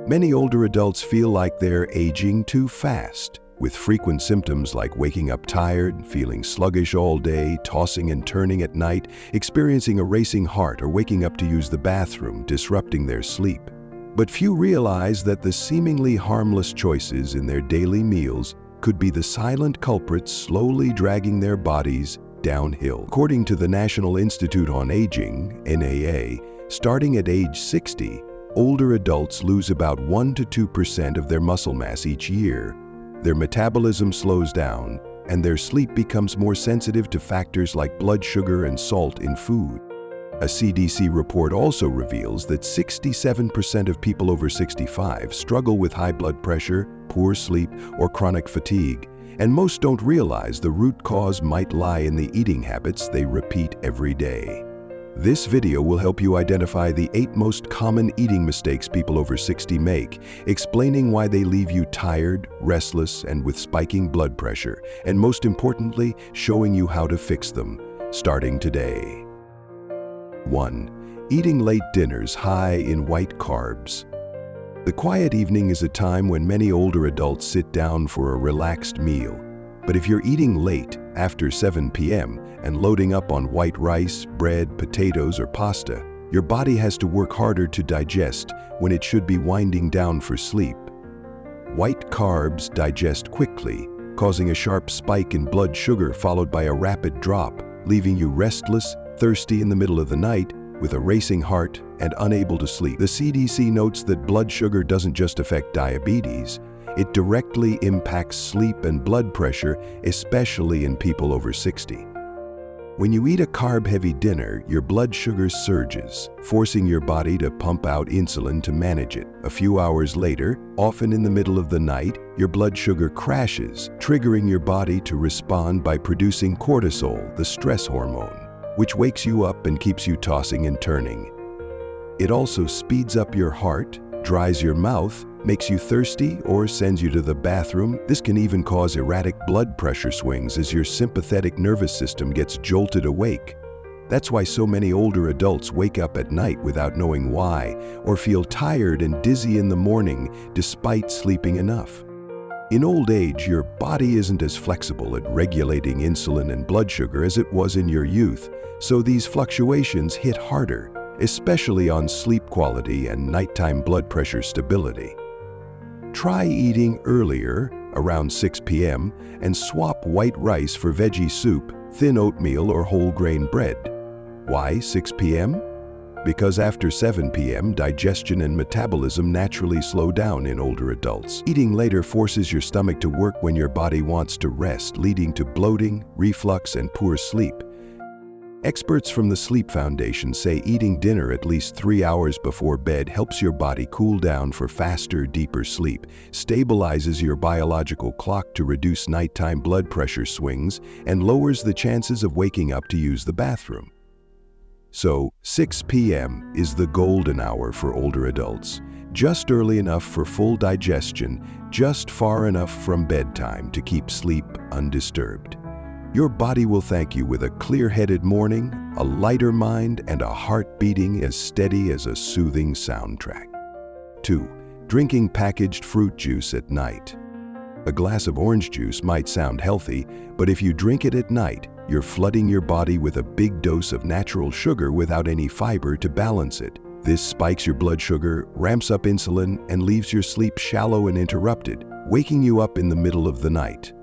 Many older adults feel like they're aging too fast, with frequent symptoms like waking up tired, feeling sluggish all day, tossing and turning at night, experiencing a racing heart, or waking up to use the bathroom, disrupting their sleep. But few realize that the seemingly harmless choices in their daily meals could be the silent culprits slowly dragging their bodies downhill. According to the National Institute on Aging, NAA, starting at age 60, older adults lose about 1 to 2% of their muscle mass each year. Their metabolism slows down, and their sleep becomes more sensitive to factors like blood sugar and salt in food. A CDC report also reveals that 67% of people over 65 struggle with high blood pressure, poor sleep, or chronic fatigue, and most don't realize the root cause might lie in the eating habits they repeat every day. This video will help you identify the 8 most common eating mistakes people over 60 make, explaining why they leave you tired, restless, and with spiking blood pressure, and most importantly, showing you how to fix them, starting today. 1. Eating late dinners high in white carbs. The quiet evening is a time when many older adults sit down for a relaxed meal. But if you're eating late, after 7 p.m., and loading up on white rice, bread, potatoes, or pasta, your body has to work harder to digest when it should be winding down for sleep. White carbs digest quickly, causing a sharp spike in blood sugar followed by a rapid drop, leaving you restless, thirsty in the middle of the night, with a racing heart and unable to sleep. The CDC notes that blood sugar doesn't just affect diabetes, it directly impacts sleep and blood pressure, especially in people over 60. When you eat a carb-heavy dinner, your blood sugar surges, forcing your body to pump out insulin to manage it. A few hours later, often in the middle of the night, your blood sugar crashes, triggering your body to respond by producing cortisol, the stress hormone, which wakes you up and keeps you tossing and turning. It also speeds up your heart, dries your mouth, makes you thirsty, or sends you to the bathroom. This can even cause erratic blood pressure swings as your sympathetic nervous system gets jolted awake. That's why so many older adults wake up at night without knowing why, or feel tired and dizzy in the morning despite sleeping enough. In old age, your body isn't as flexible at regulating insulin and blood sugar as it was in your youth, so these fluctuations hit harder, especially on sleep quality and nighttime blood pressure stability. Try eating earlier, around 6 p.m., and swap white rice for veggie soup, thin oatmeal, or whole grain bread. Why 6 p.m.? Because after 7 p.m., digestion and metabolism naturally slow down in older adults. Eating later forces your stomach to work when your body wants to rest, leading to bloating, reflux, and poor sleep. Experts from the Sleep Foundation say eating dinner at least 3 hours before bed helps your body cool down for faster, deeper sleep, stabilizes your biological clock to reduce nighttime blood pressure swings, and lowers the chances of waking up to use the bathroom. So, 6 p.m. is the golden hour for older adults. Just early enough for full digestion, just far enough from bedtime to keep sleep undisturbed. Your body will thank you with a clear-headed morning, a lighter mind, and a heart beating as steady as a soothing soundtrack. 2. Drinking packaged fruit juice at night. A glass of orange juice might sound healthy, but if you drink it at night, you're flooding your body with a big dose of natural sugar without any fiber to balance it. This spikes your blood sugar, ramps up insulin, and leaves your sleep shallow and interrupted, waking you up in the middle of the night.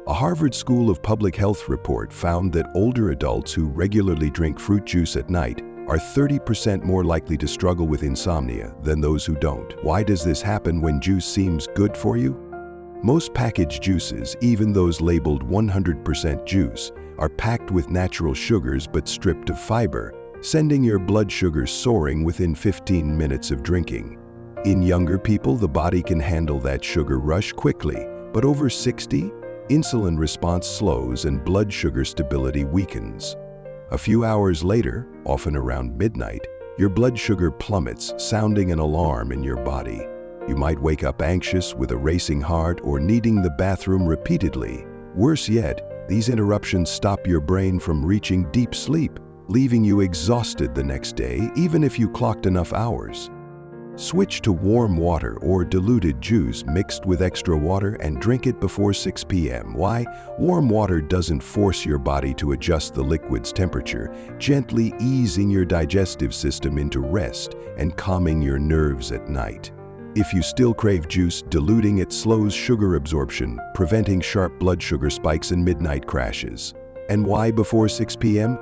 A Harvard School of Public Health report found that older adults who regularly drink fruit juice at night are 30% more likely to struggle with insomnia than those who don't. Why does this happen when juice seems good for you? Most packaged juices, even those labeled 100% juice, are packed with natural sugars but stripped of fiber, sending your blood sugar soaring within 15 minutes of drinking. In younger people, the body can handle that sugar rush quickly, but over 60, insulin response slows and blood sugar stability weakens. A few hours later, often around midnight, your blood sugar plummets, sounding an alarm in your body. You might wake up anxious with a racing heart or needing the bathroom repeatedly. Worse yet, these interruptions stop your brain from reaching deep sleep, leaving you exhausted the next day, even if you clocked enough hours. Switch to warm water or diluted juice mixed with extra water and drink it before 6 p.m. Why? Warm water doesn't force your body to adjust the liquid's temperature, gently easing your digestive system into rest and calming your nerves at night. If you still crave juice, diluting it slows sugar absorption, preventing sharp blood sugar spikes and midnight crashes. And why before 6 p.m.?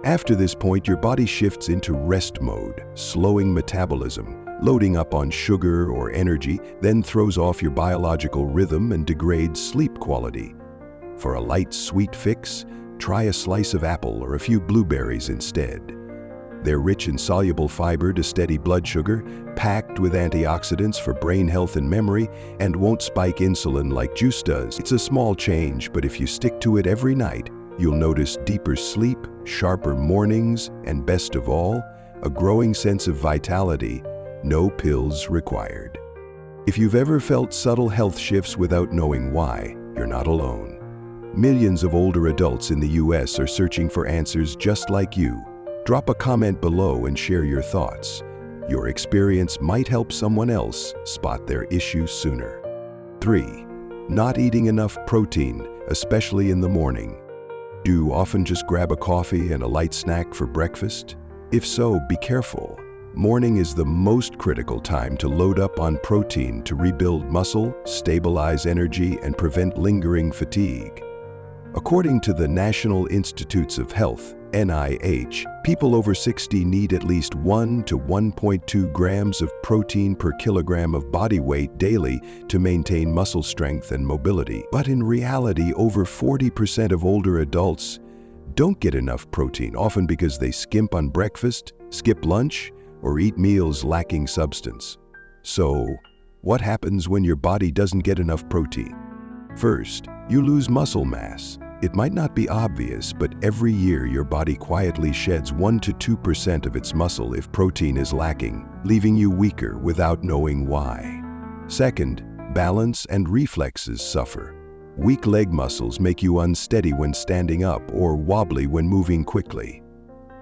After this point, your body shifts into rest mode, slowing metabolism, loading up on sugar or energy, then throws off your biological rhythm and degrades sleep quality. For a light, sweet fix, try a slice of apple or a few blueberries instead. They're rich in soluble fiber to steady blood sugar, packed with antioxidants for brain health and memory, and won't spike insulin like juice does. It's a small change, but if you stick to it every night, you'll notice deeper sleep, sharper mornings, and best of all, a growing sense of vitality. No pills required. If you've ever felt subtle health shifts without knowing why, you're not alone. Millions of older adults in the US are searching for answers just like you. Drop a comment below and share your thoughts. Your experience might help someone else spot their issue sooner. 3. Not eating enough protein, especially in the morning. Do you often just grab a coffee and a light snack for breakfast? If so, be careful. Morning is the most critical time to load up on protein to rebuild muscle, stabilize energy, and prevent lingering fatigue. According to the National Institutes of Health, NIH, people over 60 need at least 1 to 1.2 grams of protein per kilogram of body weight daily to maintain muscle strength and mobility. But in reality, over 40% of older adults don't get enough protein, often because they skimp on breakfast, skip lunch, or eat meals lacking substance. So, what happens when your body doesn't get enough protein? First, you lose muscle mass. It might not be obvious, but every year your body quietly sheds 1 to 2% of its muscle if protein is lacking, leaving you weaker without knowing why. Second, balance and reflexes suffer. Weak leg muscles make you unsteady when standing up or wobbly when moving quickly.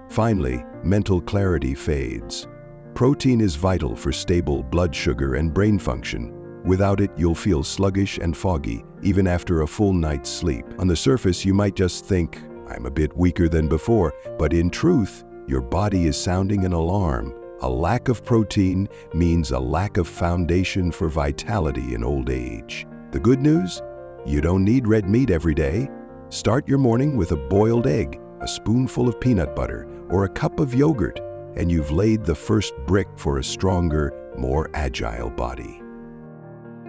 Finally, mental clarity fades. Protein is vital for stable blood sugar and brain function. Without it, you'll feel sluggish and foggy, even after a full night's sleep. On the surface, you might just think, I'm a bit weaker than before, but in truth, your body is sounding an alarm. A lack of protein means a lack of foundation for vitality in old age. The good news? You don't need red meat every day. Start your morning with a boiled egg, a spoonful of peanut butter, or a cup of yogurt, and you've laid the first brick for a stronger, more agile body.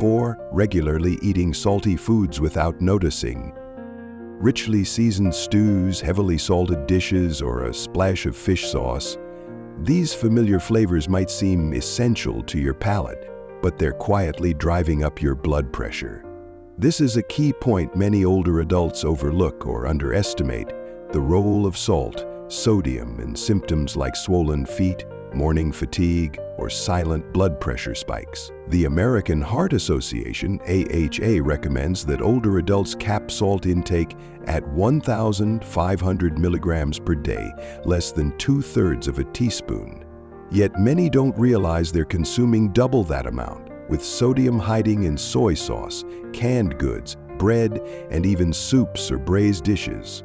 4. Regularly eating salty foods without noticing. Richly seasoned stews, heavily salted dishes, or a splash of fish sauce. These familiar flavors might seem essential to your palate, but they're quietly driving up your blood pressure. This is a key point many older adults overlook or underestimate: the role of salt, sodium, in symptoms like swollen feet, morning fatigue, or silent blood pressure spikes. The American Heart Association, AHA, recommends that older adults cap salt intake at 1,500 milligrams per day, less than 2/3 of a teaspoon. Yet many don't realize they're consuming double that amount, with sodium hiding in soy sauce, canned goods, bread, and even soups or braised dishes.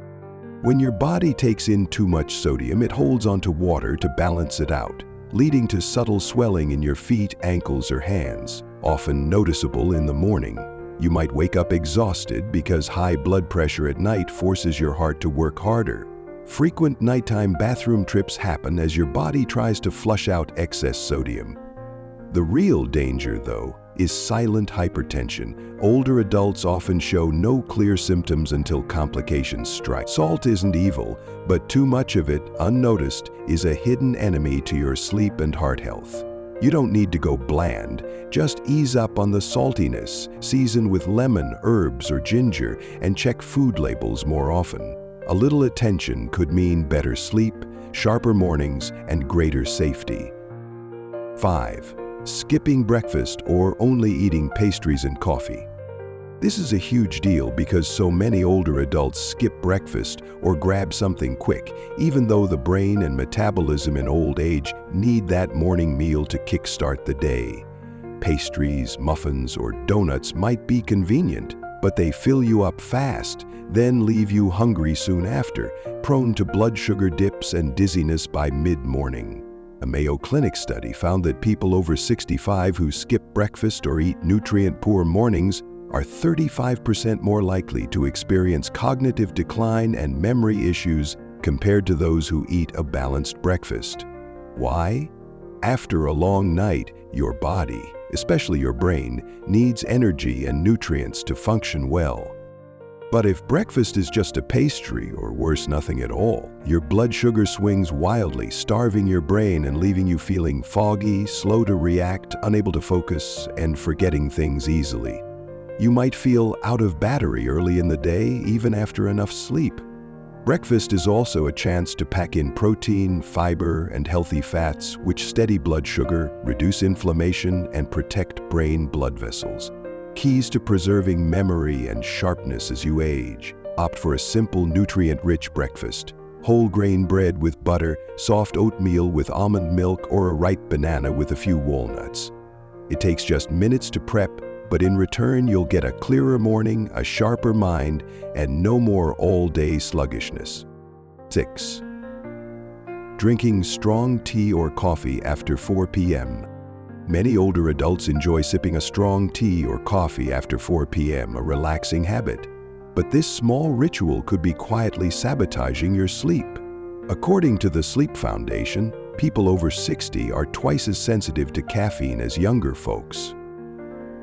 When your body takes in too much sodium, it holds onto water to balance it out, leading to subtle swelling in your feet, ankles, or hands, often noticeable in the morning. You might wake up exhausted because high blood pressure at night forces your heart to work harder. Frequent nighttime bathroom trips happen as your body tries to flush out excess sodium. The real danger, though, is silent hypertension. Older adults often show no clear symptoms until complications strike. Salt isn't evil, but too much of it, unnoticed, is a hidden enemy to your sleep and heart health. You don't need to go bland, just ease up on the saltiness, season with lemon, herbs, or ginger, and check food labels more often. A little attention could mean better sleep, sharper mornings, and greater safety. 5. Skipping breakfast or only eating pastries and coffee. This is a huge deal because so many older adults skip breakfast or grab something quick, even though the brain and metabolism in old age need that morning meal to kickstart the day. Pastries, muffins, or donuts might be convenient, but they fill you up fast, then leave you hungry soon after, prone to blood sugar dips and dizziness by mid-morning. A Mayo Clinic study found that people over 65 who skip breakfast or eat nutrient-poor mornings are 35% more likely to experience cognitive decline and memory issues compared to those who eat a balanced breakfast. Why? After a long night, your body, especially your brain, needs energy and nutrients to function well. But if breakfast is just a pastry, or worse, nothing at all, your blood sugar swings wildly, starving your brain and leaving you feeling foggy, slow to react, unable to focus, and forgetting things easily. You might feel out of battery early in the day, even after enough sleep. Breakfast is also a chance to pack in protein, fiber, and healthy fats, which steady blood sugar, reduce inflammation, and protect brain blood vessels. Keys to preserving memory and sharpness as you age. Opt for a simple, nutrient-rich breakfast. Whole grain bread with butter, soft oatmeal with almond milk, or a ripe banana with a few walnuts. It takes just minutes to prep, but in return you'll get a clearer morning, a sharper mind, and no more all-day sluggishness. 6. Drinking strong tea or coffee after 4 p.m. Many older adults enjoy sipping a strong tea or coffee after 4 p.m., a relaxing habit. But this small ritual could be quietly sabotaging your sleep. According to the Sleep Foundation, people over 60 are twice as sensitive to caffeine as younger folks.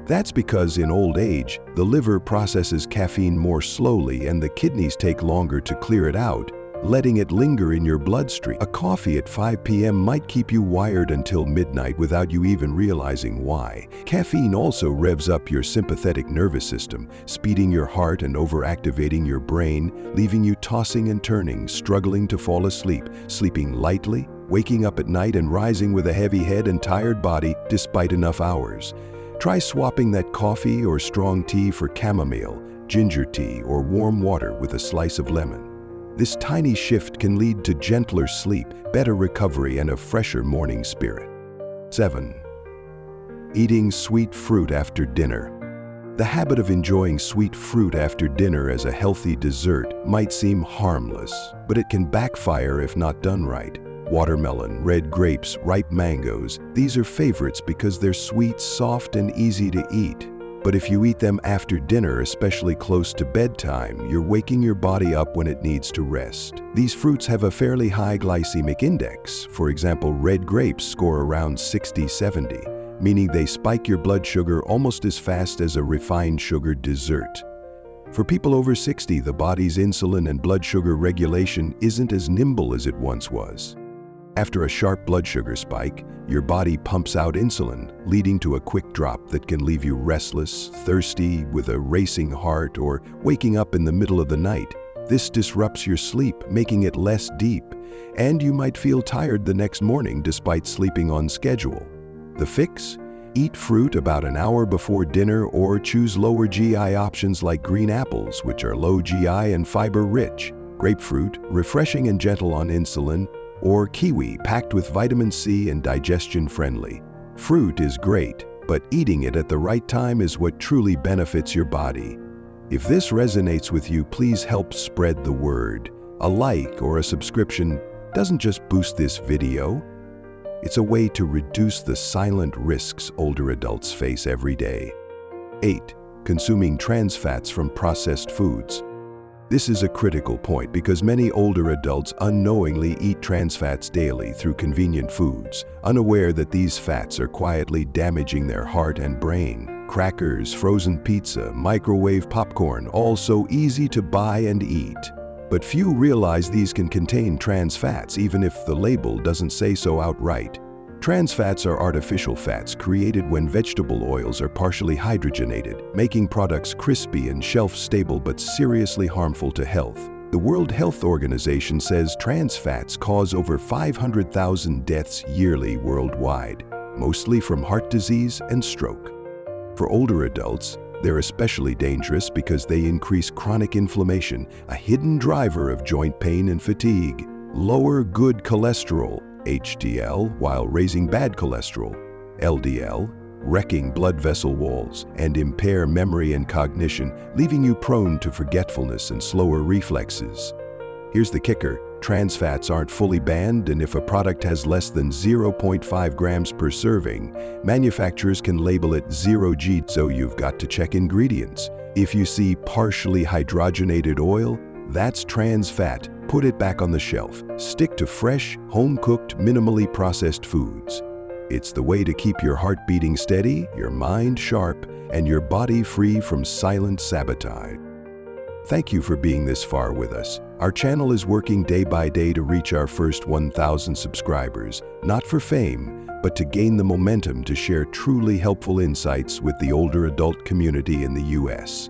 That's because in old age, the liver processes caffeine more slowly and the kidneys take longer to clear it out, letting it linger in your bloodstream. A coffee at 5 p.m. might keep you wired until midnight without you even realizing why. Caffeine also revs up your sympathetic nervous system, speeding your heart and overactivating your brain, leaving you tossing and turning, struggling to fall asleep, sleeping lightly, waking up at night and rising with a heavy head and tired body despite enough hours. Try swapping that coffee or strong tea for chamomile, ginger tea, or warm water with a slice of lemon. This tiny shift can lead to gentler sleep, better recovery, and a fresher morning spirit. 7. Eating sweet fruit after dinner. The habit of enjoying sweet fruit after dinner as a healthy dessert might seem harmless, but it can backfire if not done right. Watermelon, red grapes, ripe mangoes, these are favorites because they're sweet, soft, and easy to eat. But if you eat them after dinner, especially close to bedtime, you're waking your body up when it needs to rest. These fruits have a fairly high glycemic index. For example, red grapes score around 60-70, meaning they spike your blood sugar almost as fast as a refined sugar dessert. For people over 60, the body's insulin and blood sugar regulation isn't as nimble as it once was. After a sharp blood sugar spike, your body pumps out insulin, leading to a quick drop that can leave you restless, thirsty, with a racing heart, or waking up in the middle of the night. This disrupts your sleep, making it less deep, and you might feel tired the next morning despite sleeping on schedule. The fix? Eat fruit about an hour before dinner or choose lower GI options like green apples, which are low GI and fiber-rich, grapefruit, refreshing and gentle on insulin, or kiwi, packed with vitamin C and digestion-friendly. Fruit is great, but eating it at the right time is what truly benefits your body. If this resonates with you, please help spread the word. A like or a subscription doesn't just boost this video, it's a way to reduce the silent risks older adults face every day. 8. Consuming trans fats from processed foods. This is a critical point because many older adults unknowingly eat trans fats daily through convenient foods, unaware that these fats are quietly damaging their heart and brain. Crackers, frozen pizza, microwave popcorn, all so easy to buy and eat. But few realize these can contain trans fats even if the label doesn't say so outright. Trans fats are artificial fats created when vegetable oils are partially hydrogenated, making products crispy and shelf-stable but seriously harmful to health. The World Health Organization says trans fats cause over 500,000 deaths yearly worldwide, mostly from heart disease and stroke. For older adults, They're especially dangerous because they increase chronic inflammation, a hidden driver of joint pain and fatigue, lower good cholesterol, HDL, while raising bad cholesterol, LDL, wrecking blood vessel walls, and impair memory and cognition, leaving you prone to forgetfulness and slower reflexes. Here's the kicker. Trans fats aren't fully banned, and if a product has less than 0.5 grams per serving, manufacturers can label it 0G, so you've got to check ingredients. If you see partially hydrogenated oil, that's trans fat. Put it back on the shelf. Stick to fresh, home-cooked, minimally processed foods. It's the way to keep your heart beating steady, your mind sharp, and your body free from silent sabotage. Thank you for being this far with us. Our channel is working day by day to reach our first 1,000 subscribers, not for fame, but to gain the momentum to share truly helpful insights with the older adult community in the US.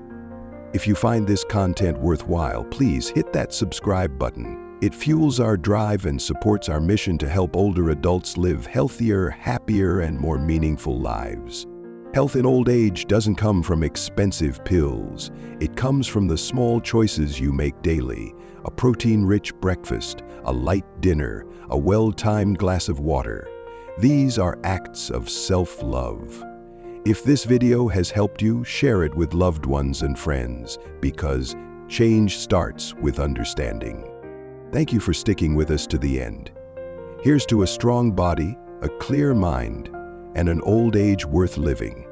If you find this content worthwhile, please hit that subscribe button. It fuels our drive and supports our mission to help older adults live healthier, happier, and more meaningful lives. Health in old age doesn't come from expensive pills. It comes from the small choices you make daily: a protein-rich breakfast, a light dinner, a well-timed glass of water. These are acts of self-love. If this video has helped you, share it with loved ones and friends, because change starts with understanding. Thank you for sticking with us to the end. Here's to a strong body, a clear mind, and an old age worth living.